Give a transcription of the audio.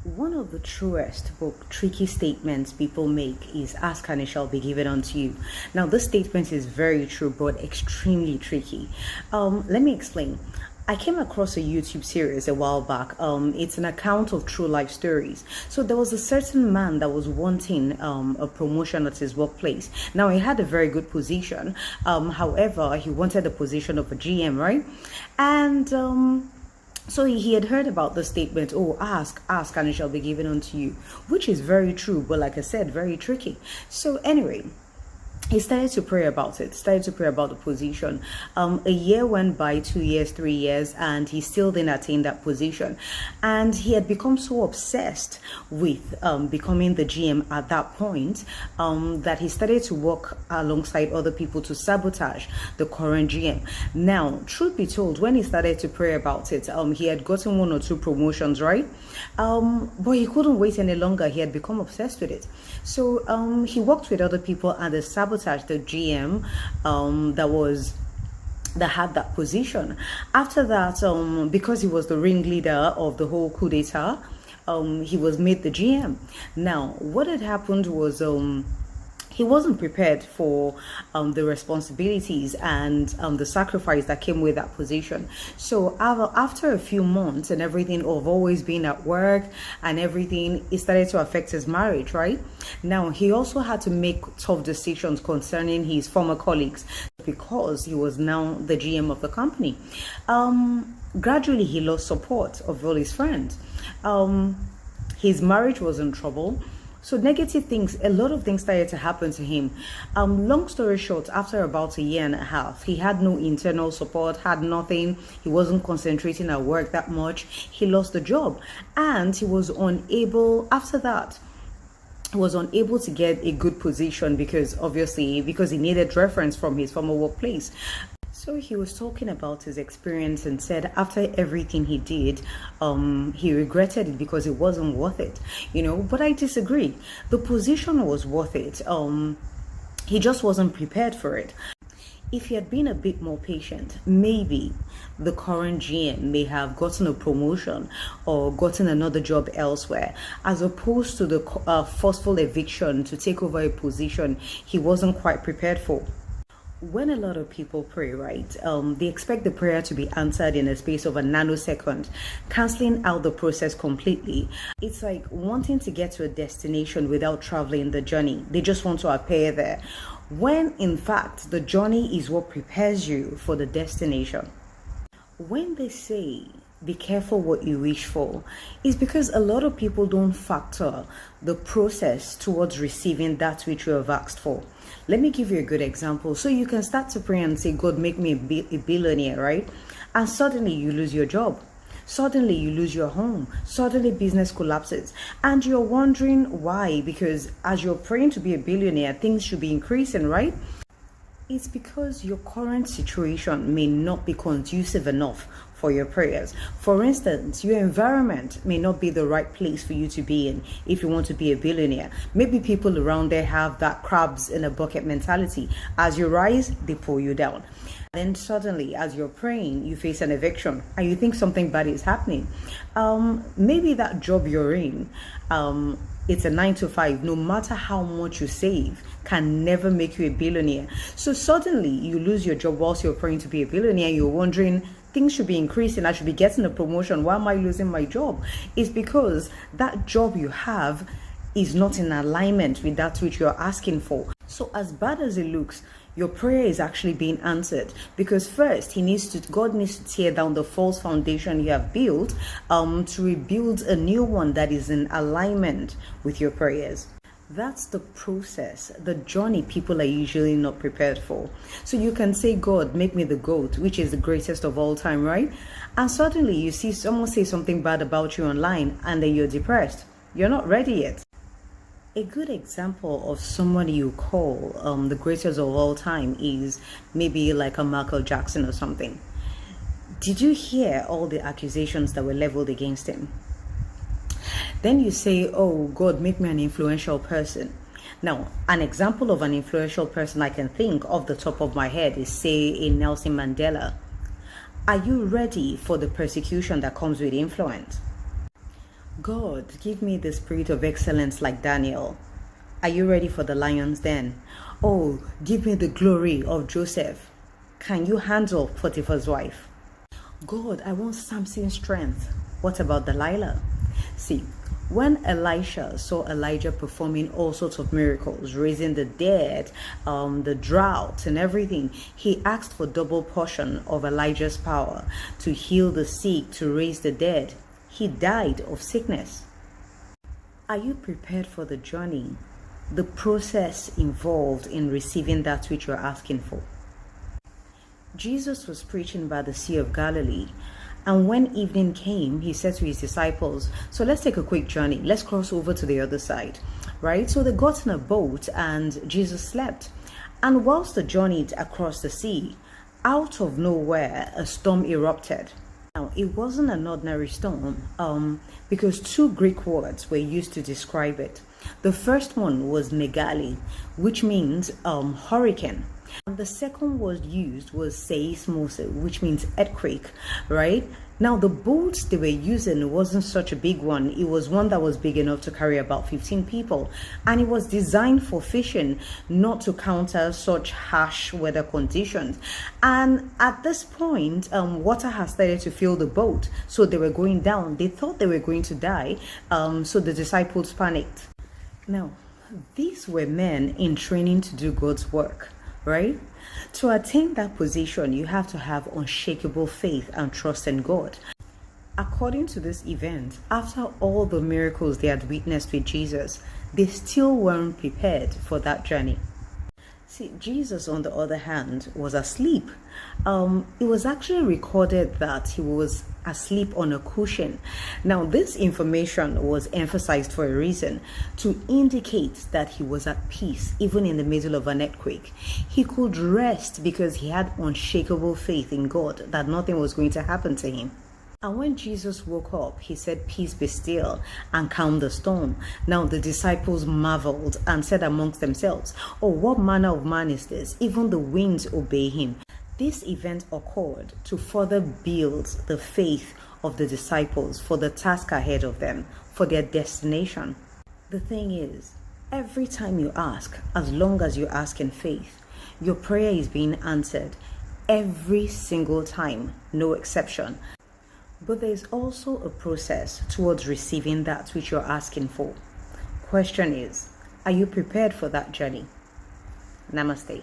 One of the truest but tricky statements people make is ask and it shall be given unto you. Now, this statement is very true but extremely tricky. Let me explain. I came across a YouTube series a while back. It's an account of true life stories. So there was a certain man that was wanting a promotion at his workplace. Now he had a very good position. However, he wanted the position of a GM, right? And so he had heard about the statement, oh, ask, and it shall be given unto you, which is very true, but like I said, very tricky. So anyway, he started to pray about the position. A year went by, 2 years, 3 years, and he still didn't attain that position. And he had become so obsessed with becoming the GM at that point that he started to work alongside other people to sabotage the current GM. Now, truth be told, when he started to pray about it, he had gotten 1 or 2 promotions, right? But he couldn't wait any longer. He had become obsessed with it. So he worked with other people and they sabotaged the GM that had that position. After that, because he was the ringleader of the whole coup d'etat, he was made the GM. Now, what had happened was he wasn't prepared for the responsibilities and the sacrifice that came with that position. So after a few months and everything of always being at work and everything, it started to affect his marriage, right? Now, he also had to make tough decisions concerning his former colleagues because he was now the GM of the company. Gradually, he lost support of all his friends. His marriage was in trouble. So negative things, a lot of things started to happen to him. Long story short, after about 1.5 years, he had no internal support, had nothing. He wasn't concentrating at work that much. He lost the job and he was unable, after that, he was unable to get a good position because he needed reference from his former workplace. So he was talking about his experience and said after everything he did, he regretted it because it wasn't worth it, but I disagree. The position was worth it. He just wasn't prepared for it. If he had been a bit more patient, maybe the current GM may have gotten a promotion or gotten another job elsewhere, as opposed to the forceful eviction to take over a position he wasn't quite prepared for. When a lot of people pray, right, they expect the prayer to be answered in a space of a nanosecond, canceling out the process completely. It's like wanting to get to a destination without traveling the journey. They just want to appear there, when in fact the journey is what prepares you for the destination. When they say be careful what you wish for, is because a lot of people don't factor the process towards receiving that which you have asked for. Let me give you a good example. So you can start to pray and say, God, make me a billionaire, right? And suddenly you lose your job. Suddenly you lose your home. Suddenly business collapses. And you're wondering why, because as you're praying to be a billionaire, things should be increasing, right? It's because your current situation may not be conducive enough for your prayers. For instance, your environment may not be the right place for you to be in if you want to be a billionaire. Maybe people around there have that crabs in a bucket mentality. As you rise, they pull you down. Then suddenly, as you're praying, you face an eviction and you think something bad is happening. Maybe that job you're in, it's a 9 to 5. No matter how much you save, can never make you a billionaire. So suddenly you lose your job whilst you're praying to be a billionaire. You're wondering, things should be increasing. I should be getting a promotion. Why am I losing my job? It's because that job you have is not in alignment with that which you're asking for. So as bad as it looks, your prayer is actually being answered, because first God needs to tear down the false foundation you have built to rebuild a new one that is in alignment with your prayers. That's the process, the journey people are usually not prepared for. So you can say, God, make me the GOAT, which is the greatest of all time, right? And suddenly you see someone say something bad about you online and then you're depressed. You're not ready yet. A good example of somebody you call the greatest of all time is maybe like a Michael Jackson or something. Did you hear all the accusations that were leveled against him? Then you say, oh, God, make me an influential person. Now, an example of an influential person I can think off the top of my head is, say, a Nelson Mandela. Are you ready for the persecution that comes with influence? God, give me the spirit of excellence like Daniel. Are you ready for the lion's den? Oh, give me the glory of Joseph. Can you handle Potiphar's wife? God, I want Samson's strength. What about Delilah? See, when Elisha saw Elijah performing all sorts of miracles, raising the dead, the drought and everything, he asked for double portion of Elijah's power to heal the sick, to raise the dead. He died of sickness. Are you prepared for the journey, the process involved in receiving that which you're asking for? Jesus was preaching by the Sea of Galilee, and when evening came, he said to his disciples, so let's take a quick journey. Let's cross over to the other side, right? So they got in a boat and Jesus slept. And whilst they journeyed across the sea, out of nowhere, a storm erupted. Now, it wasn't an ordinary storm because two Greek words were used to describe it. The first one was megali, which means hurricane. And the second word used was seismos, which means earthquake, right? Now, the boat they were using wasn't such a big one. It was one that was big enough to carry about 15 people. And it was designed for fishing, not to counter such harsh weather conditions. And at this point, water had started to fill the boat. So they were going down. They thought they were going to die. So the disciples panicked. Now, these were men in training to do God's work, right? To attain that position, you have to have unshakable faith and trust in God. According to this event, after all the miracles they had witnessed with Jesus, they still weren't prepared for that journey. See, Jesus, on the other hand, was asleep. It was actually recorded that he was asleep on a cushion. Now, this information was emphasized for a reason, to indicate that he was at peace, even in the middle of an earthquake. He could rest because he had unshakable faith in God that nothing was going to happen to him. And when Jesus woke up, he said, "Peace be still," and calmed the storm. Now the disciples marveled and said amongst themselves, "Oh, what manner of man is this? Even the winds obey him." This event occurred to further build the faith of the disciples for the task ahead of them, for their destination. The thing is, every time you ask, as long as you ask in faith, your prayer is being answered every single time, no exception. But there is also a process towards receiving that which you're asking for. Question is, are you prepared for that journey? Namaste.